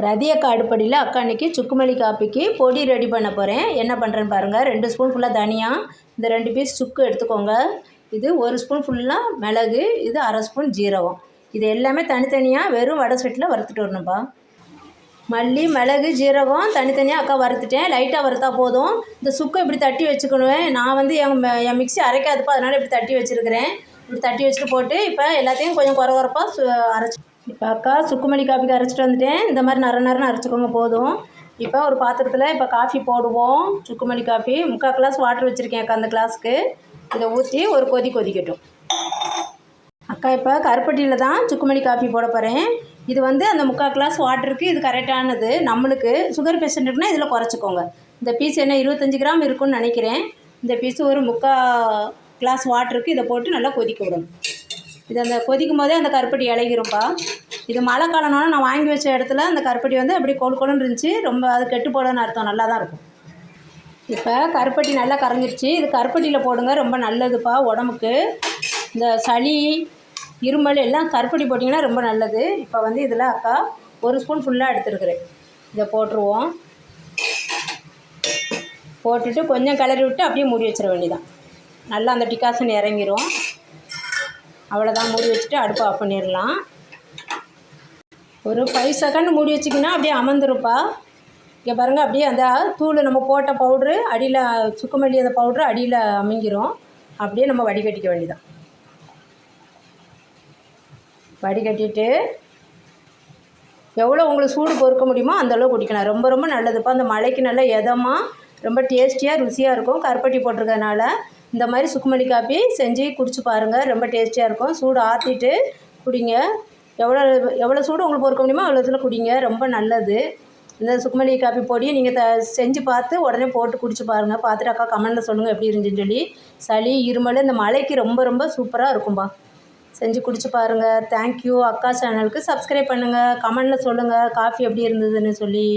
ரதியக்கா அடுப்படியில் அக்கா அன்றைக்கி சுக்குமல்லி காப்பிக்கு பொடி ரெடி பண்ண போகிறேன். என்ன பண்ணுறேன்னு பாருங்கள். 2 ஸ்பூன் ஃபுல்லாக தனியா, இந்த 2 பீஸ் சுக்கு எடுத்துக்கோங்க. இது 1 ஸ்பூன் ஃபுல்லாக மிளகு, இது அரை ஸ்பூன் ஜீரகம். இது எல்லாமே தனித்தனியாக வெறும் வடை சட்டியில் வறுத்துட்டு வரணும்ப்பா. மல்லி, மிளகு, ஜீரகம் தனித்தனியாக அக்கா வறுத்துட்டேன். லைட்டாக வறுத்தா போதும். இந்த சுக்கை இப்படி தட்டி வச்சுக்கணும். நான் வந்து என் மிக்ஸி அரைக்காதுப்பா, அதனால் இப்படி தட்டி வச்சுருக்கிறேன். இப்படி தட்டி வச்சுட்டு போட்டு இப்போ எல்லாத்தையும் கொஞ்சம் குறப்பாக அரைச்சி. இப்போ அக்கா சுக்குமல்லி காப்பிக்கு அரைச்சிட்டு வந்துட்டேன். இந்த மாதிரி நரன்னு அரைச்சிக்கோங்க போதும். இப்போ ஒரு பாத்திரத்தில் இப்போ காஃபி போடுவோம். சுக்குமல்லி காஃபி 3/4 கிளாஸ் வாட்டர் வச்சுருக்கேன் அக்கா. அந்த கிளாஸுக்கு இதை ஊற்றி ஒரு கொதிக்கட்டும். அக்கா இப்போ கருப்பட்டியில் தான் சுக்குமல்லி காஃபி போட போகிறேன். இது வந்து அந்த 3/4 கிளாஸ் வாட்டருக்கு இது கரெக்டானது. நம்மளுக்கு சுகர் பேஷண்ட் இருக்குன்னா இதில் குறைச்சிக்கோங்க. இந்த பீஸ் என்ன 25 கிராம் இருக்குன்னு நினைக்கிறேன். இந்த பீஸு ஒரு 3/4 கிளாஸ் வாட்டருக்கு இதை போட்டு நல்லா கொதிக்க விடணும். இது அந்த கொதிக்கும் போதே அந்த கருப்பட்டி இலகிரும்ப்பா. இது மழை காலம்னால நான் வாங்கி வச்ச இடத்துல அந்த கருப்பட்டி வந்து அப்படி கொழுன்னு இருந்துச்சு. ரொம்ப அது கெட்டு போடணும்னு அர்த்தம், நல்லா தான் இருக்கும். இப்போ கருப்பட்டி நல்லா கரைஞ்சிருச்சு. இது கருப்பட்டியில் போடுங்க, ரொம்ப நல்லதுப்பா உடம்புக்கு. இந்த சளி, இருமல் எல்லாம் கருப்பட்டி போட்டிங்கன்னா ரொம்ப நல்லது. இப்போ வந்து இதில் அக்கா 1 ஸ்பூன் ஃபுல்லாக எடுத்துருக்குறேன். இதை போட்டுருவோம். போட்டுட்டு கொஞ்சம் கிளறி விட்டு அப்படியே மூடி வச்சிட வேண்டியதான். நல்லா அந்த டிகாசன் இறங்கிரும். அவ்வளோதான், மூடி வச்சுட்டு அடுப்பை ஆஃப் பண்ணிடலாம். ஒரு 5 செகண்ட் மூடி வச்சிங்கன்னா அப்படியே அமர்ந்துருப்பா. இங்கே பாருங்கள், அப்படியே அந்த தூள் நம்ம போட்ட பவுட்ரு அடியில், சுக்குமல்லி அந்த பவுட்ரு அடியில் அமுங்கிரும். அப்படியே நம்ம வடிகட்டிக்க வேண்டியதான். வடிகட்டிட்டு எவ்வளோ உங்களுக்கு சூடு பொறுக்க முடியுமோ அந்தளவு குடிக்கலாம். ரொம்ப ரொம்ப நல்லதுப்பா. அந்த மழைக்கு நல்லா எதமாக ரொம்ப டேஸ்டியாக ருசியாக இருக்கும். கருப்பட்டி போட்டிருக்கறனால இந்த மாதிரி சுக்குமல்லி காப்பி செஞ்சு குடிச்சு பாருங்கள். ரொம்ப டேஸ்டியாக இருக்கும். சூடு ஆற்றிட்டு குடிங்க. எவ்வளோ சூடு உங்களுக்கு பொறுக்க முடியுமோ அவ்வளோ இதில் குடிங்க. ரொம்ப நல்லது. இந்த சுக்குமல்லி காப்பி பொடியை நீங்கள் செஞ்சு பார்த்து உடனே போட்டு குடிச்சு பாருங்கள். பார்த்துட்டு அக்கா கமெண்டில் சொல்லுங்கள் எப்படி இருந்துச்சுன்னு சொல்லி. சளி, இருமல் இந்த மழைக்கு ரொம்ப ரொம்ப சூப்பராக இருக்கும்பா. செஞ்சு குடிச்சு பாருங்கள். தேங்க்யூ. அக்கா சேனலுக்கு சப்ஸ்கிரைப் பண்ணுங்கள். கமெண்டில் சொல்லுங்கள் காஃபி எப்படி இருந்ததுன்னு சொல்லி.